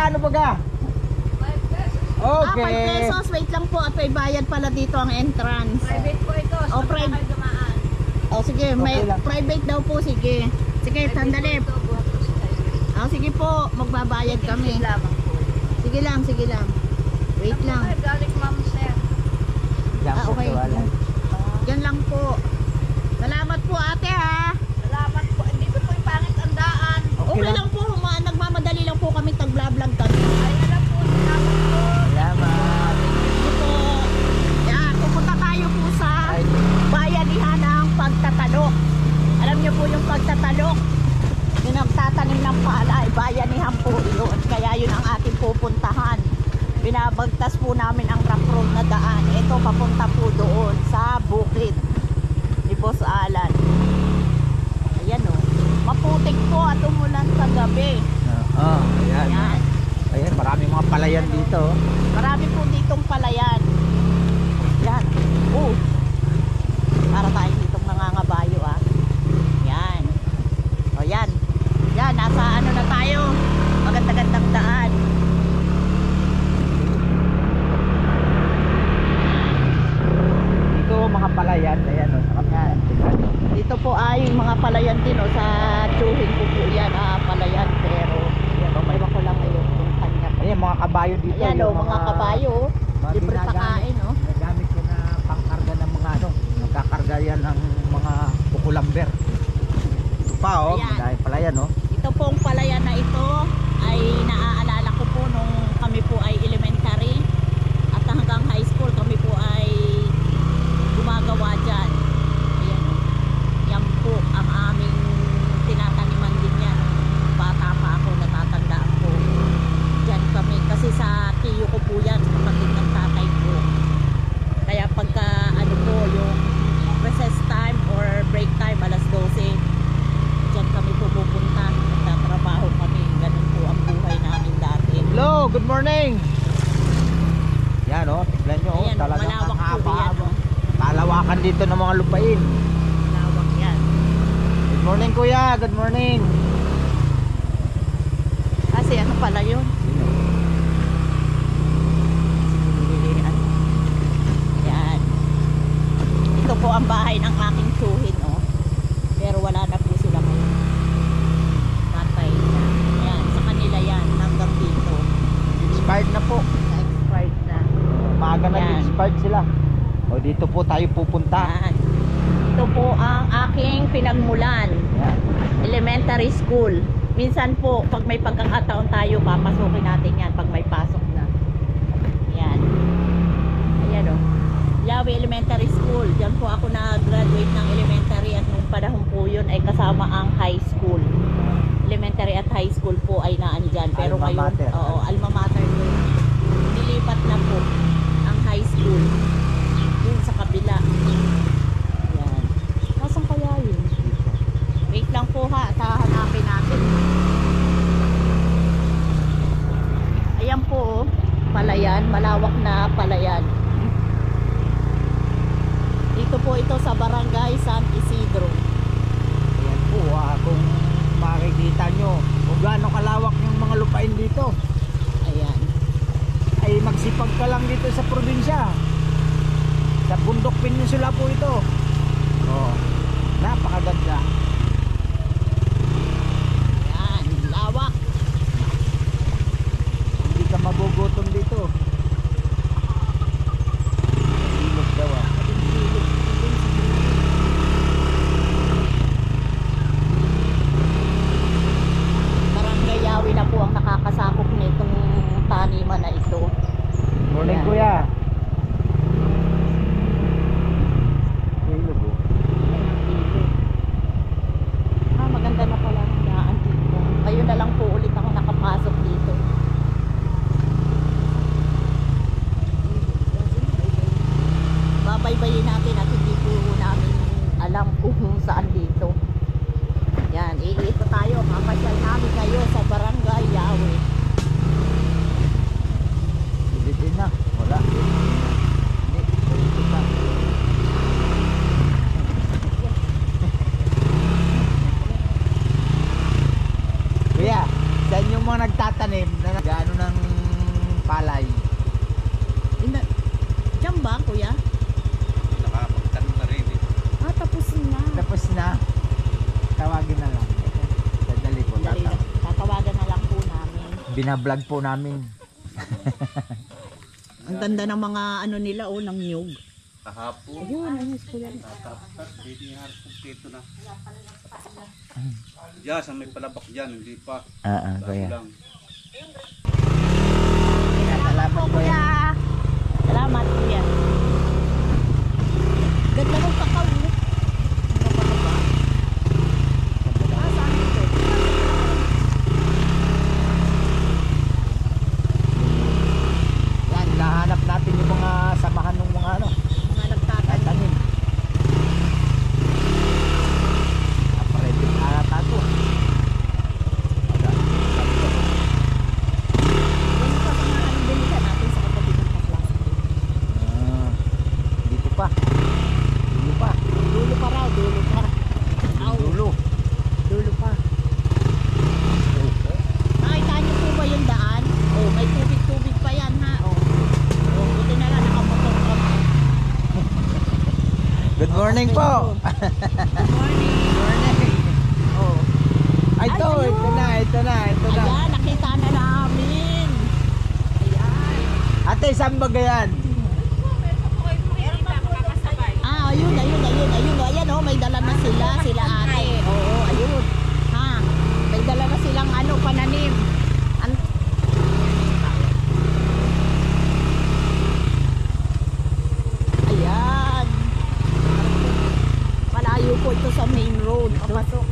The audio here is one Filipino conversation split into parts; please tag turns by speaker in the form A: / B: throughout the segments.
A: magkano baga?
B: 5
A: Okay.
B: pesos. Wait lang po. At may bayad pala dito ang entrance.
C: Private po ito.
B: Oh, private.
C: Dumaan.
B: Sige, may
A: Okay lang.
B: private daw po. Sige. Sige, sandali. Sige po. Magbabayad kami.
C: Lamang po.
B: Sige lang. Wait lang.
C: Galing ma'am sir.
A: Diyan po,
B: Okay.
A: wala.
B: Yan lang po. Salamat po ate ha.
C: Salamat po. Dito po yung pangit ang daan.
B: Okay lang po. Nagmamadali lang po kami. Tag-vlog kami.
C: Ayun lang po. Salamat po.
A: Salamat.
B: Sige po. Yan. Pupunta tayo po sa bayanihan ng pagtatalok. Alam niyo po yung pagtatalok. Yung nagtatanim ng palay. Bayanihan po yun. Kaya yun ang ating pupuntahan. Binabagtas po namin ang rock road na daan. Ito papunta po doon sa bukid ni Boss Alan. Ayan o. Maputik po at umulan sa gabi.
A: Ayan.
B: Ayan.
A: Ayan, maraming mga palayan dito.
B: Marami po ditong palayan. Yan. Para tayo ditong nangangabayo ah. Yan. O yan. Yan, nasa ano na tayo. Maganda-gandang daan.
A: Dito mga palayan, ayan o, sa kapitan.
B: Dito po ay mga palayan din o. Sa tsuhin ko po yan palayan. Pero yan o, may ko lang ngayon kung kanya po.
A: Ayan, mga kabayo dito.
B: Ayan o,
A: yung
B: mga kabayo.
A: mga
B: Libre sa
A: ginagamit-
B: kain o.
A: Nagamit ko na pangkarga ng mga ano. Nagkakarga yan ng mga kukulamber. Ito pa o,
B: Ayan.
A: dahil palayan o.
B: Ito pong palayan na ito ay naaalala ko po nung kami po ay elementary at hanggang high school kami po ay gumagawa dyan. Ayan o. Yan po ang aming tinataniman din yan. Bata pa ako, natatandaan ko. Dyan kami. Kasi sa tiyo ko po yan, sa kapatid ng tatay ko. Kaya pagka ano po, yung recess time or break time, alas 12, dyan kami pupunta. Nagtatrabaho kami. Ganun po ang buhay namin dati.
A: Hello, good morning. Yan o, tignan nyo o.
B: Ayan,
A: Talagang
B: malawak
A: ang
B: po yan,
A: haba.
B: o.
A: Kalawakan dito ng mga lupain.
B: Lawak yan.
A: Good morning kuya, good morning.
B: Kasi ano pala yun? Yan. Ito po ang bahay ng aking tsuhin, oh. Pero wala na po sila ngayon. Patay na. Yan, sa kanila yan. Hanggang dito.
A: Expired na po.
B: Expired na.
A: Maaga na
B: Yan.
A: expired sila. O dito po tayo pupunta.
B: Yan. Ito po ang aking pinagmulan.
A: Yan.
B: Elementary school. Minsan po, pag may pagkakataon tayo, papasukin natin yan pag may pasok na. Yan. Ayan o. Yawi Elementary School. Diyan po ako na-graduate ng elementary at nung panahon po yun ay kasama ang high school. Elementary at high school po ay naandyan. Pero
A: Alma
B: ngayon,
A: mater.
B: oo, alma mater po. Nilipat na po ang high school. Yun sa kabila. Yan. Nasaan kaya yun? Wait lang po ha, hanapin natin. Ayan po, oh, palayan, malawak na palayan. Dito po ito sa Barangay San Isidro.
A: Ayan po kung makikita nyo kung gaano kalawak yung mga lupain dito.
B: Ayan.
A: Ay magsipag ka lang dito sa probinsya. Sa Bundok Peninsula po ito. Oh, napakaganda.
B: Ayan, lawak.
A: Hindi ka magugutom dito. Ilog daw ah.
B: Barangay Yawi na po ang nakakasakop nitong taniman na ito.
A: Morning
B: Ayan.
A: kuya. Ilog oh.
B: Maganda na pala ang daan dito. Ngayon na lang po ulit ako nakapasok dito. Babaybayin natin at hindi po namin alam kung saan dito. Yan, iito tayo. Papasyal namin kayo sa Barangay Yawi.
A: Hindi din na. Wala. Hindi. Dito pa. Kuya, saan yung mga nagtatanim na nag-ano ng palay.
B: Diyan ba, kuya?
D: Nakapagtanong na rin eh.
B: Tapos na.
A: Tapos na. Tawagin na lang. Sadali po.
B: Dali lang. Tatawagan na lang po namin.
A: Binablog po namin.
B: Ang ganda ng mga ano nila, ng nyug.
D: Kahapon.
B: Ayun, ayun, kuya.
D: Tapos, hindi nga kumpleto na. Diyan, sa may palabak dyan, hindi pa.
A: Kaya.
D: Lang.
A: Salamat po.
B: Salamat, kuya. Ganda ng kakao. Saan ito?
A: Yan, nahanap natin yung mga samahan ng mga ano.
B: Mga nagtatanim.
A: Tanim. Aparente ata to.
B: Yan pa mga ano binita natin sa kapatid ng plastic.
A: Dito pa. Dulo pa.
B: Dulo pa raw, dulo pa. Aw,
A: Dulo.
B: dulo pa. Nakita niyo po ba yung daan? May tubig-tubig pa yan ha. Buti na lang nakamotor ka.
A: Good morning po.
B: Good morning.
A: Morning. Ay, ito,
B: Ay,
A: ito na.
B: Ayan, nakita na namin. Ayan.
A: Ate, saan ba gayan?
B: Ayun. Ayan, may dala na sila ate. Oo, ayun. Ha, may dala na silang pananim. Ayan. Malayo po ito sa main road. Papasok.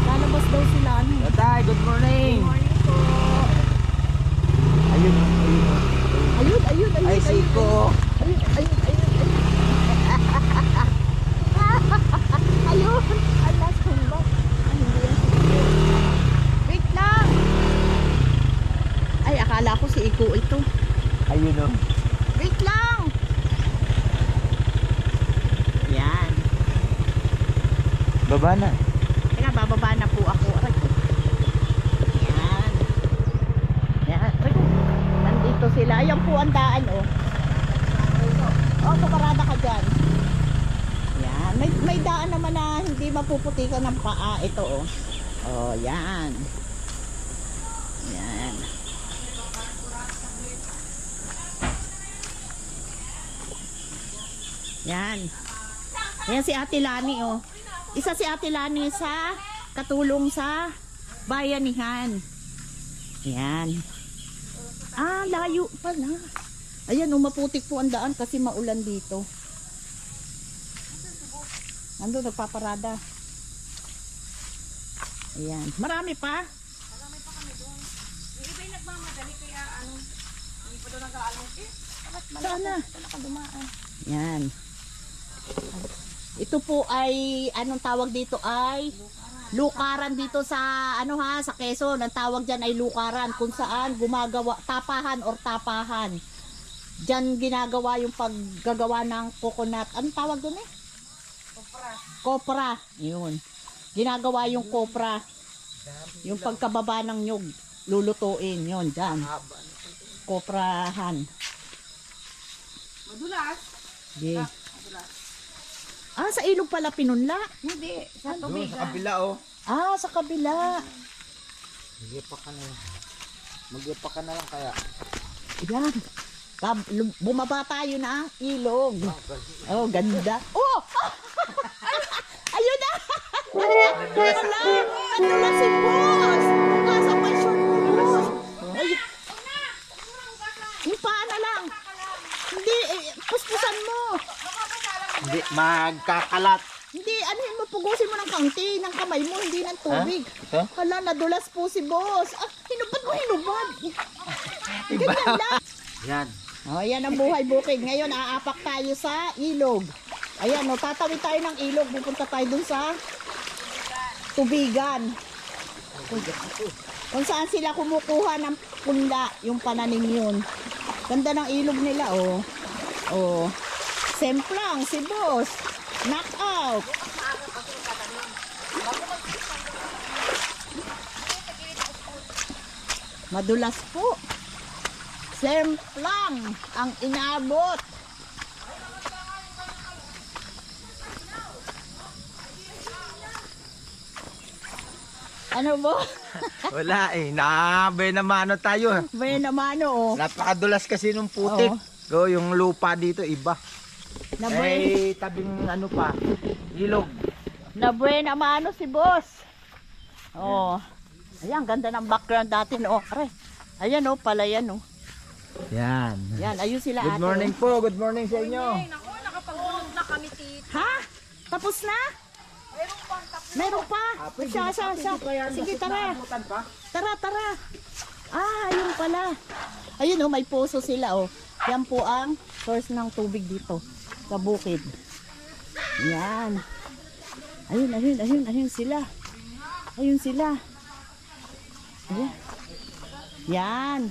B: Lalabas daw sila.
A: Tatay, good morning. Ayun.
B: Ayun.
A: Ay, siko.
B: Ayun. Alas kung ba? Hindi yan. Wait lang. Ay, akala ko si Iko ito.
A: Ayun o.
B: Wait lang. Yan.
A: Baba na.
B: Teka, bababa na po ako. Aray ko. Yan. Yan. Aray ko. Nandito sila. Ayan po ang daan, pumarada ka dyan. Yan. May daan naman na hindi mapuputikan ng paa. Ito, yan. Yan. Yan. Ayan si Ate Lani, Isa si Ate Lani sa katulong sa bayanihan. Yan. Layo pala. Ayan, maputik po ang daan kasi maulan dito. Nandun, nagpaparada. Ayan. Marami pa?
C: Marami pa kami doon. Yung iba yung nagmamadali kaya hindi pa doon nag-aalong.
B: Saan na?
C: Ito nakadumaan.
B: Yan. Ito po ay, anong tawag dito ay? Lukaran dito sa, sa Quezon. Ang tawag dyan ay lukaran. Kung saan gumagawa, tapahan or tapahan. Diyan ginagawa yung paggagawa ng coconut. Anong tawag doon Kopra. Yun. Ginagawa yung kopra. Yung pagkababa ng nyug. Lulutuin. Yun, dyan. Koprahan.
C: Madulas.
B: Yeah. Sa ilog pala pinunla.
C: Hindi, sa
A: Doon,
C: tubig.
A: sa kabila o.
B: Sa kabila.
A: Magyapak ka na lang kaya.
B: Yan. Bumaba tayo na ang ilog. Ganda. Ayun na! Nadula si boss! Nasa may short boss! Yung paa na lang. Hindi, puspusan mo.
A: Hindi, magkakalat.
B: Hindi, anuhin mo, pugusin mo ng kaunti ng kamay mo, hindi ng tubig.
A: Ito?
B: Hala, nadulas po si boss. Hinubad mo, hinubad.
A: Iba.
B: Ganyan lang.
A: Yan.
B: Yan ang buhay bukid. Ngayon, aapak tayo sa ilog. Ayan, tatawid tayo ng ilog. Pupunta tayo dun sa tubigan. Kung saan sila kumukuha ng punla, yung pananim yun. Ganda ng ilog nila, Semplang, si boss. Knockout. Madulas po. Semplang ang inabot. Ano bo?
A: Wala eh. Nabe na mano tayo.
B: May naman oh.
A: Napakadulas kasi nung putik. Oh, yung lupa dito iba.
B: Nabuhay
A: Tabing ano pa. Ilog.
B: naman si boss. Oh. Ayan, ganda ng background natin oh. Are. Ayan oh, palayan oh.
A: Yan.
B: Yan, ayun sila
A: Good
B: ate.
A: morning po. Good morning sa inyo.
C: Ay, naku, nakapag-vlog na kami, tita.
B: Ha? Tapos na? Meron pa? Siya. Sige, tara. Tara. Ah, ayun pala. Ayun oh, may poso sila oh. Yan po ang source ng tubig dito sa bukid. Yan. Ayun sila. Ayun sila. Ayan. Yan.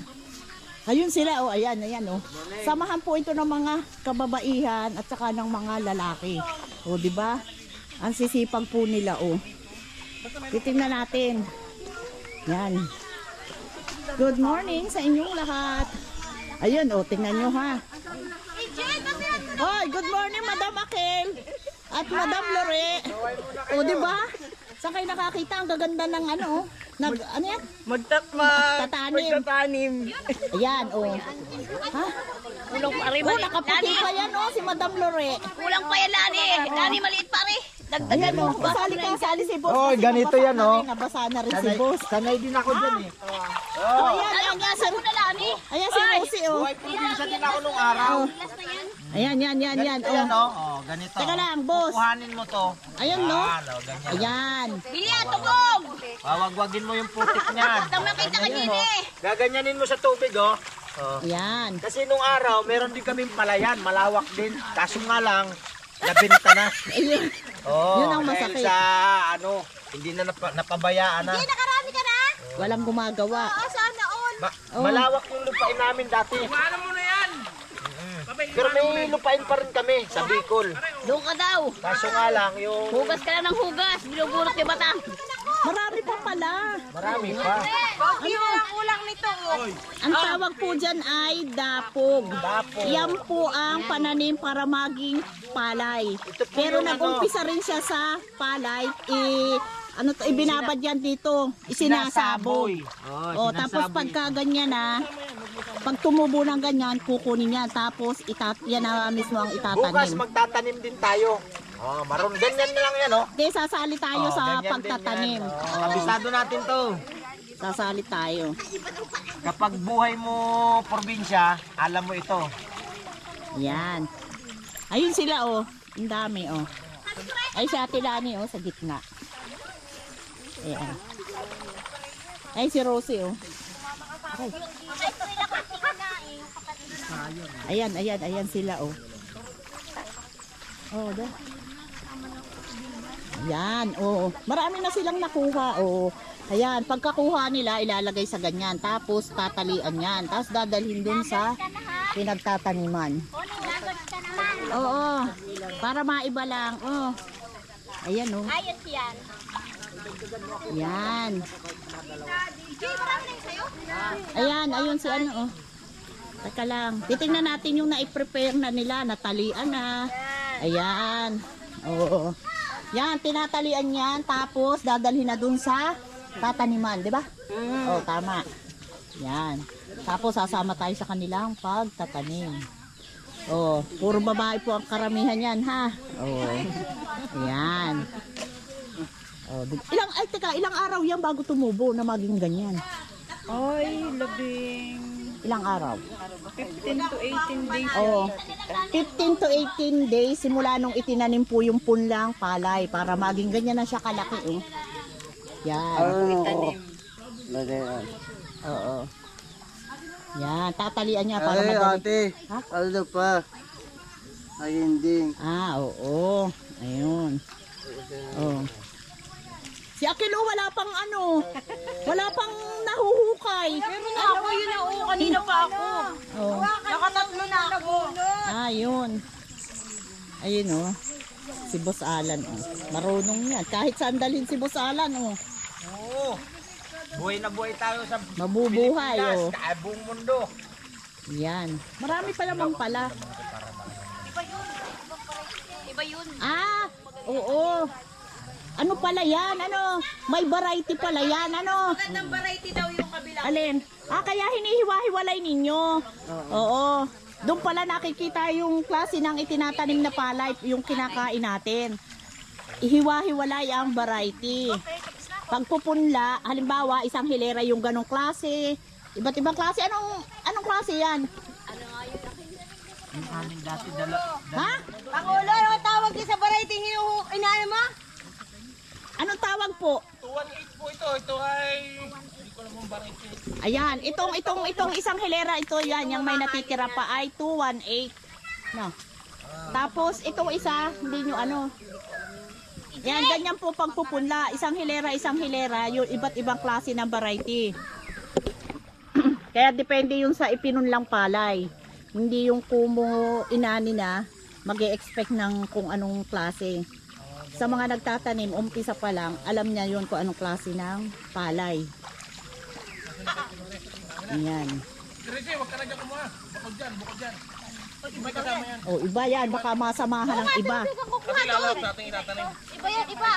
B: Ayun sila oh, ayan oh. Samahan po ito ng mga kababaihan at saka ng mga lalaki. O, di ba? Ang sisipag po nila oh. Titingnan natin. Yan. Good morning sa inyong lahat. Ayun oh, tingnan nyo ha. Oy, good morning Madam Akel at Madam Lore. O, di ba? Saan kayo nakakita? Ang gaganda ng ano oh. Ano yan? Magtatanim. Ayan, oh. Ha?
C: Kulang pa rin.
B: Oh, nakaputi pa yan, oh, si Madam Lore.
C: Kulang pa yan, Lani. Lani, maliit pa rin.
B: Ayan, oh. Sali si boss.
A: Oh,
B: Kasi
A: ganito
B: nabasa
A: yan,
B: na
A: oh.
B: rin, Nabasa na rin si boss.
A: Sanay din ako dyan eh.
B: Oh, ayan,
C: Gasa mo na, Lani.
B: ayan si Rosie, oh.
A: Buhay probinsya din ako nung araw.
B: Ayan, yan,
A: Ganito yan,
B: oh.
A: oh. Ganito.
B: Teka lang, boss.
A: Kuhanin mo to.
B: Ayan, no?
A: Oh, ganyan.
B: Ayan.
C: Bilihan, tugong.
A: Wawagwagin mo yung putik niyan.
C: Tama kita kanina eh.
A: Gaganyanin mo sa tubig, oh. Oh.
B: Ayan.
A: Kasi nung araw, meron din kaming palayan, malawak din. Kaso nga lang, nabenta na.
B: Ayun.
A: Oh,
B: Yun ang
A: dahil
B: masakit.
A: sa ano, hindi na napabayaan na.
C: Nakarami ka na?
B: Walang gumagawa.
C: Oo, sana all.
A: Malawak yung lupain namin dati. Pero may lupain pa rin kami sa Bicol.
C: Doon ka daw.
A: Kaso nga lang, yung
C: Hugas ka na ng hugas. Binubulot yung bata.
B: Marami pa pala.
A: marami pa.
C: Ano ang ulang nito?
B: Ang tawag po dyan ay dapog.
A: Dapog.
B: Yan po ang pananim para maging palay. Pero
A: yung
B: nag-umpisa rin siya sa palay. Ibinabad yan dito. Isinasaboy. O, tapos pagka ganyan na, pag tumubo ng ganyan, kukunin yan. Tapos yan na mismo ang
A: Bukas
B: itatanim.
A: magtatanim din tayo. Oh, maroon ganyan na lang yan, oh.
B: Di, sasali tayo
A: Oh,
B: sa
A: ganyan din
B: pagtatanim.
A: yan. Oh, kabisado natin to.
B: Sasali tayo.
A: Kapag buhay mo probinsya, alam mo ito.
B: Yan. Ayun sila oh. Ang dami oh. Ay si Ate Lani oh sa gitna. Ayan. Ay si Rosie oh. Ay. Ayan sila oh. Oh, da. Ayan, oh. Marami na silang nakuha oh. Ayan, pagkakuha nila ilalagay sa ganyan, tapos tatalian yan, tapos dadalhin dun sa pinagtataniman. Oo, para maiba lang. Oh. Ayan oh.
C: Ayos yan.
B: Yan.
C: Jay, marami na yung sayo?
B: Ayun si ano oh. Teka lang. Titingnan natin yung na-prepare na nila, natalian na. Ayan. Oo. Yan, tinatalian yan, tapos dadalhin na dun sa tataniman, di ba? Oh, tama. Yan. Tapos sasama tayo sa kanilang pagtatanim. Oh, puro babae po ang karamihan yan, ha? Oh. Yan. Oh, ilang araw yan bago tumubo na maging ganyan?
E: Ay,
B: Ilang araw?
E: 15 to 18 days.
B: Oh, 15 to 18 days simula nung itinanim po yung punlang palay para maging ganyan na siya kalaki, oh. Yan. Oo. Yan, tatalian niya para madali. Ha?
F: Ano pa? Ayun din.
B: Ah, oo. Ayun. Oh. Si Akilo wala pang ano, wala pang nahuhukay.
C: Meron na ako, yun na oo. Kanina pa ako.
B: Oh.
C: Nakatatlo na ako.
B: Ah, yun. Ayun oh. Si Boss Alan oh. Marunong yan. Kahit saan dalhin si Boss Alan oh.
A: Oo. Buhay na buhay tayo sa
B: Mabubuhay, oh.
A: sa buong mundo.
B: Yan. Marami pa naman pala.
C: Iba yun.
B: Ah, oo. Ano pala yan? Ano? May variety pala yan. Ano?
C: Magandang variety daw yung kabila.
B: Alin? Ah, kaya hinihiwa-hiwalay ninyo. Oo. Doon pala nakikita yung klase ng itinatanim na palay, yung kinakain natin. Ihiwa-hiwalay ang variety. Pagpupunla, halimbawa, isang hilera yung ganong klase. Iba't ibang klase. Anong klase yan? Ha?
C: Pangulo, ano tawag din sa variety yung inaano mo?
B: Anong tawag po?
A: 218 po ito. Ito ay
B: Ayan, itong isang hilera ito yan, yung may natitira pa ay 218. No. Tapos itong isa, hindi nyo ano. Yan, ganyan po pagpupunla. Isang hilera, yung iba't ibang klase ng variety. Kaya depende yung sa ipinunlang palay. Hindi yung kumo inani na, mag-e-expect ng kung anong klase. Sa mga nagtatanim, umpisa pa lang, alam niya yun kung anong klase ng palay. Ayan. Oh, iba yan. Baka masamahan ng iba.
C: Iba yan, iba.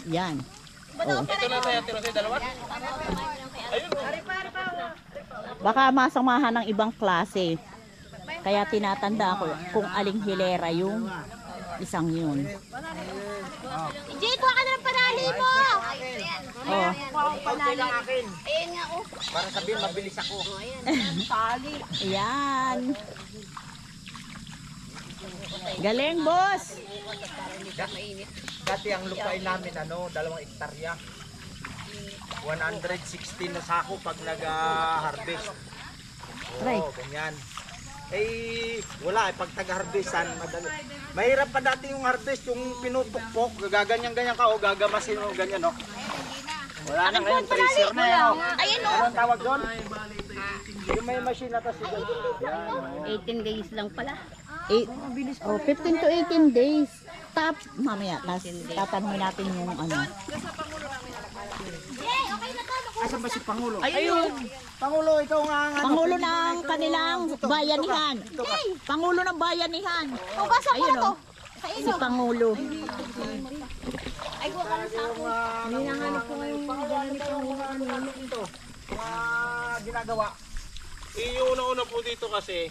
B: Yan.
C: Ito na sa'yo, tiro sa'yo, dalawa?
B: Baka masamahan ng ibang klase. Kaya tinatanda ko kung aling hilera yung isang yun.
C: Jay, kuha ka na ng panali mo!
B: Oh.
A: lang akin.
C: Ayan nga, oh.
A: Para sabihin mabilis ako.
B: Ayan. Galing, boss.
A: Dati ang lupain namin, 2 hektarya. 116 na sako pag nag-harvest.
B: Right.
A: Oo, ganyan. Wala, pag taga-harvestan, madali. Mahirap pa dati yung harvest, yung pinutukpok, gaganyan-ganyan ka, o gagamasin o ganyan, no? Wala na ngayon, tracer na yan, o.
C: Ayan, oh.
A: Anong tawag doon? Yung may machine na tas yan.
C: 18 days lang pala.
B: 15 to 18 days. Mamaya, tatanungin natin yung ano.
C: Jay, okay na to.
A: Asan ba si Pangulo? Ayun! Pangulo, ikaw nga ang
B: Pangulo ng kanilang bayanihan. Pangulo ng bayanihan.
C: Hugasan ko na to.
B: Si Pangulo.
C: Ay, kuha ka ng sako.
A: Hinahanap ko ngayon ito. Mga ginagawa.
G: Yung una-una po dito kasi,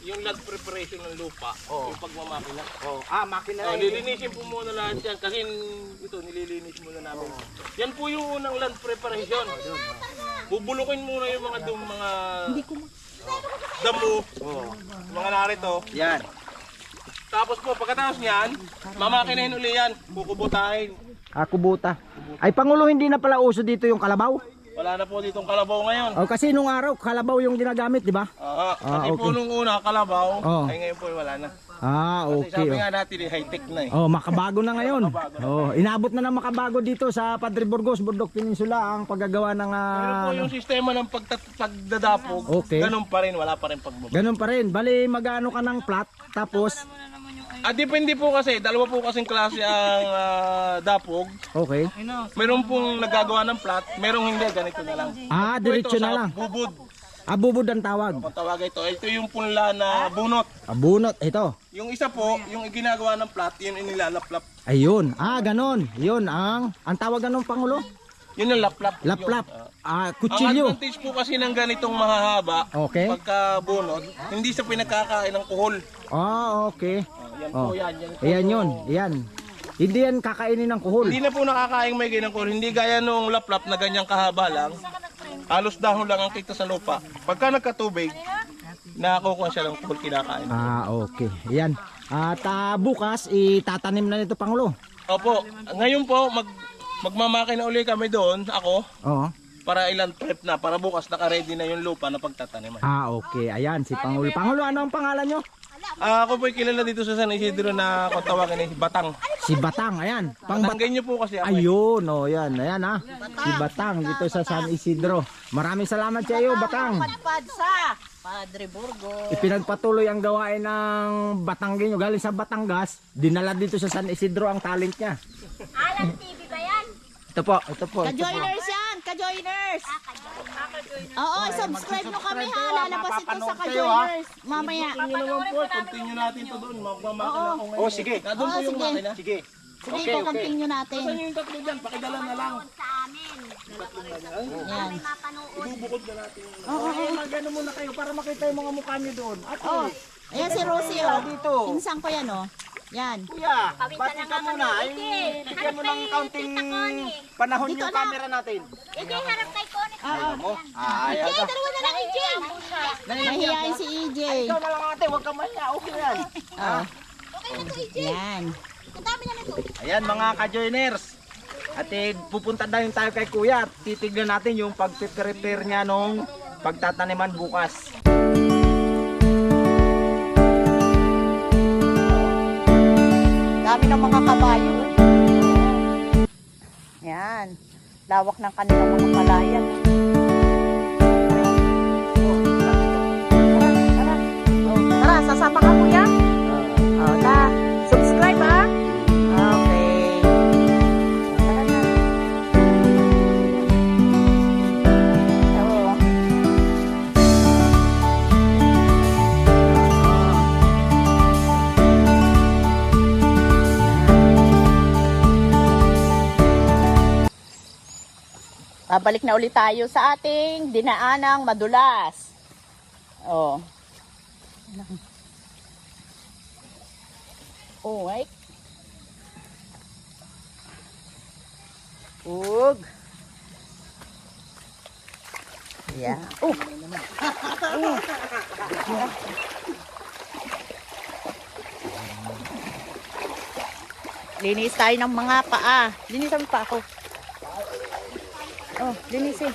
G: yung land preparation ng lupa, yung pagmamakina.
A: Makina na
G: Lilinisin po muna lahat yan kasi ito nililinis muna namin. Yan po yung unang land preparation. Bubulukin muna yung mga damo, mga narito.
A: Yan.
G: Tapos po pagkatapos niyan, mamakinahin uli yan, kukubutahin.
A: Kubuta. Ay, Pangulo, hindi na pala uso dito yung kalabaw?
G: Wala na po ditong kalabaw ngayon.
A: Kasi nung araw, kalabaw yung ginagamit, di ba?
G: Kasi
A: okay.
G: po nung una kalabaw,
A: Oh.
G: ay ngayon po wala na.
A: Okay.
G: Kasi sabi nga natin, high-tech na eh.
A: Makabago na ngayon. Inabot na ng makabago dito sa Padre Burgos, Burdok Peninsula ang paggagawa ng
G: Pero po yung sistema ng pagdadapog,
A: Okay.
G: ganun pa rin, wala pa rin pagbaba.
A: ganun pa rin. Bali, magano ka ng plat, tapos,
G: Depende po kasi, dalawa po kasing klase ang dapog.
A: okay.
G: Meron pong nagagawa ng plat, merong hindi, ganito na lang.
A: Diretso
G: Ito,
A: na
G: sa
A: lang.
G: Bubud,
A: Bubud ang tawag.
G: kung tawag ito yung punla na bunot.
A: Bunot, ito.
G: Yung isa po, yung ginagawa ng plat, yun yung nilalaplap.
A: Ayun. Ganon. Yun ang tawag ng Pangulo?
G: Yun yung laplap.
A: Laplap.
G: Ang
A: Kutsilyo.
G: advantage po kasi ng ganitong mahahaba,
A: Okay.
G: pagka bunot, hindi sa pinagkakain ng kuhol.
A: Okay.
G: Yan po yan.
A: Ayan yun. Ayan. Hindi yan kakainin ng kuhol.
G: Hindi na po nakakain may ganyan kuhol. Hindi gaya nung laplap na ganyang kahaba lang. Halos dahon lang ang kita sa lupa. Pagka nagkatubig, nakakuha siya ng kuhol kinakain.
A: Okay. Ayan. At bukas, itatanim na nito, Pangulo.
G: Opo, ngayon po, magmamakina uli kami doon, ako,
A: Oo.
G: para ilan prep na, para bukas naka-ready na yung lupa na pagtataniman.
A: Okay. Ayan, si Pangulo. Pangulo, ano ang pangalan nyo?
G: Ako po'y kilala dito sa San Isidro na kung tawagin ni Batang.
A: Si Batang. Ayan.
G: Tanggay niyo po kasi ako.
A: Ayun. Yan. Ayan, si Batang dito sa San Isidro. Maraming salamat sa iyo, Batang.
B: Padpad sa Padre Burgos.
A: Ipinagpatuloy ang gawain ng Batanggenyo. Galing sa Batangas, dinala dito sa San Isidro ang talent niya.
C: Alam TV ba yan?
A: Ito po.
B: Ka-joiners yan! ka-joiners. Oo, subscribe nyo kami ha. Lalabas ito sa
A: Mapapanood kayo, ha?
B: ka-joiners. Mamaya.
G: Tingnan naman po, continue natin to doon. Magmamakina ako ngayon.
A: Oh, sige.
G: Nandun po
B: Oo,
G: yung
B: sige.
G: makina.
A: Sige.
B: Sige,
A: Okay,
B: continue natin.
G: Saan yung tatlo dyan? Pakidala na lang.
B: Yan.
G: Ibubukod na natin.
B: Oo, oo.
A: Magano muna kayo para makita yung mga mukha niyo doon. Ate,
B: Oh. Ayan si Rosie, oh.
A: dito.
B: Pinsang ko yan, oh. Yan.
A: Kuya, bati ka muna. Ay, bigyan mo ng kaunting panahon
B: Dito
A: yung
B: na.
A: camera natin.
B: Oo.
A: Mo? Ay, ito.
B: Dalawa na lang, EJ. Mahihain si EJ.
A: Ikaw na lang ate, huwag ka mahiya. Okay yan.
B: Oh. Yan.
A: Ayan mga ka-joiners. At pupunta na tayo kay kuya at titignan natin yung pag-prepare niya nung pagtataniman bukas.
B: Dami ng mga kabayo. Yan. Lawak ng kanilang mga palayan. Tara, sasama ka kuya? Oh, subscribe ha? Okay. Tara na. Oo. Babalik na ulit tayo sa ating dinaanang madulas. Oh. Oh, ay. Ug. Yeah. Oh. Oh. Linis tayo ng mga paa. Linisan mo pa ako. Oh, linisin.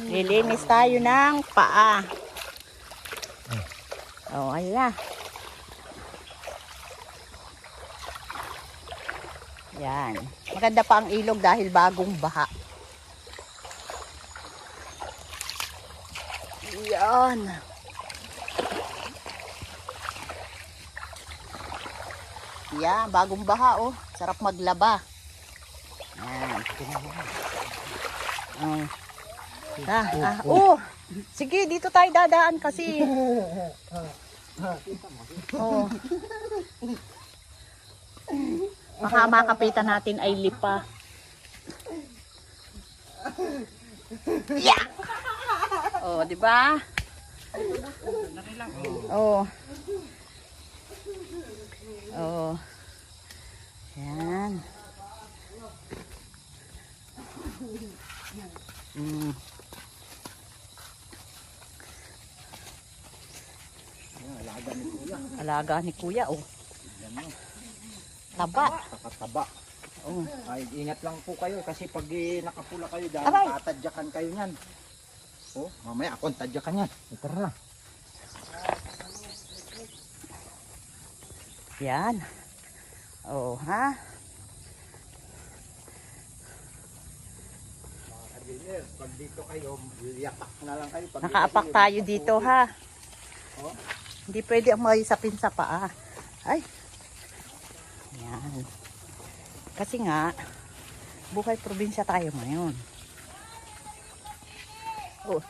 B: Lilinis tayo ng paa. Oh, ala. Yan. Maganda pa ang ilog dahil bagong baha. Yan. Yan, bagong baha oh. Sarap maglaba. Yan. Oh. Oh. Sige, dito tayo dadaan kasi. Oh. Baka makapitan natin ay lipa. Yeah. Oh, di ba? Oh. Oh. Yan. Alaga ni kuya, oh. Taba.
A: Kakataba.
B: Oh.
A: Ay, ingat lang po kayo kasi pag nakapula kayo dyan,
B: Aray!
A: tatadyakan kayo niyan. Oh, mamaya ako ang tadyakan yan. Tara na.
B: Yan. Oh, ha?
A: Pag dito kayo, yapak na lang kayo. Pag
B: Nakaapak tayo dito, ha? Hindi pwede ang maisapin sa paa. Ay. Yan. Kasi nga, buhay probinsya tayo ngayon. Oh.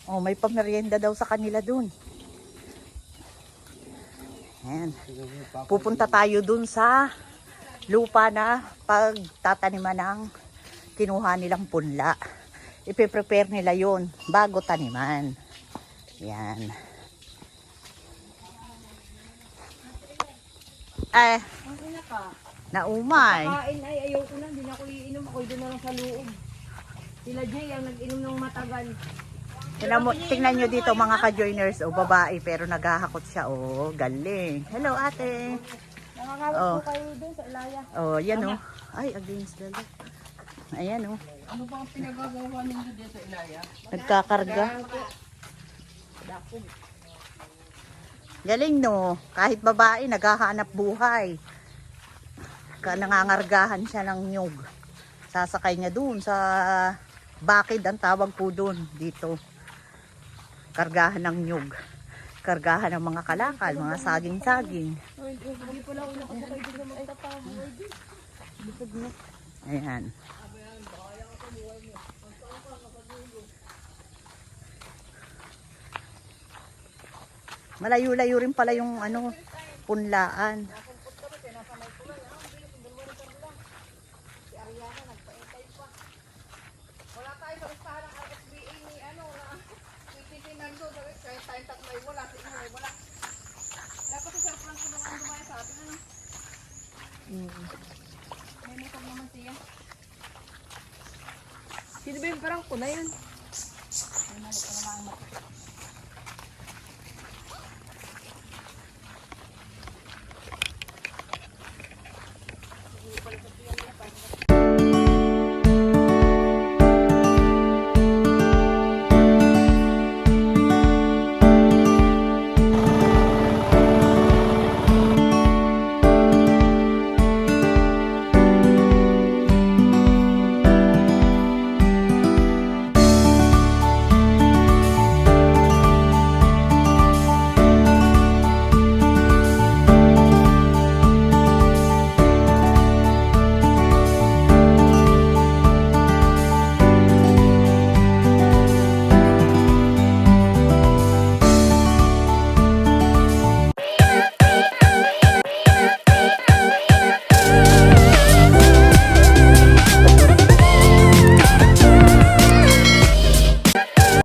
B: Oh, may pamerienda daw sa kanila dun. Yan. Pupunta tayo dun sa lupa na pagtataniman ng kinuha nilang punla. Ipe-prepare nila yon bago taniman. Yan. Eh, naumay.
C: Kain ay ayoko na, hindi na ako iinom. Ako doon na lang sa loob. Sila Jay ang nag-inom ng matagal.
B: Tingnan nyo dito mga ka-joiners. O, babae pero naghahakot siya. O, galing. Hello ate.
C: Nakakawit
B: Oh.
C: po kayo doon sa Ilaya.
B: O, yan o. Ay, against the light. Ayan o.
G: Ano ba ang pinagagawa ninyo dito sa Ilaya?
B: Nagkakarga. Galing no. Kahit babae, naghahanap buhay. Nangangargahan siya ng nyug. Sasakay niya dun sa bakid ang tawag po dun dito. Kargahan ng nyug. kargahan ng mga kalakal, mga saging-saging. Ayan. Malayo-layo rin pala yung ano, punlaan.
C: Wala tayo sa listahan ng RSBA ni ano na titinan doon. Kahit tayo tatlo ay wala, sa inyo ay wala. Dapat sa surplus ko naman dumaya sa atin. Ano? May motor naman siya. Sino ba yung parang kuna yan? Ay, mali ko naman ang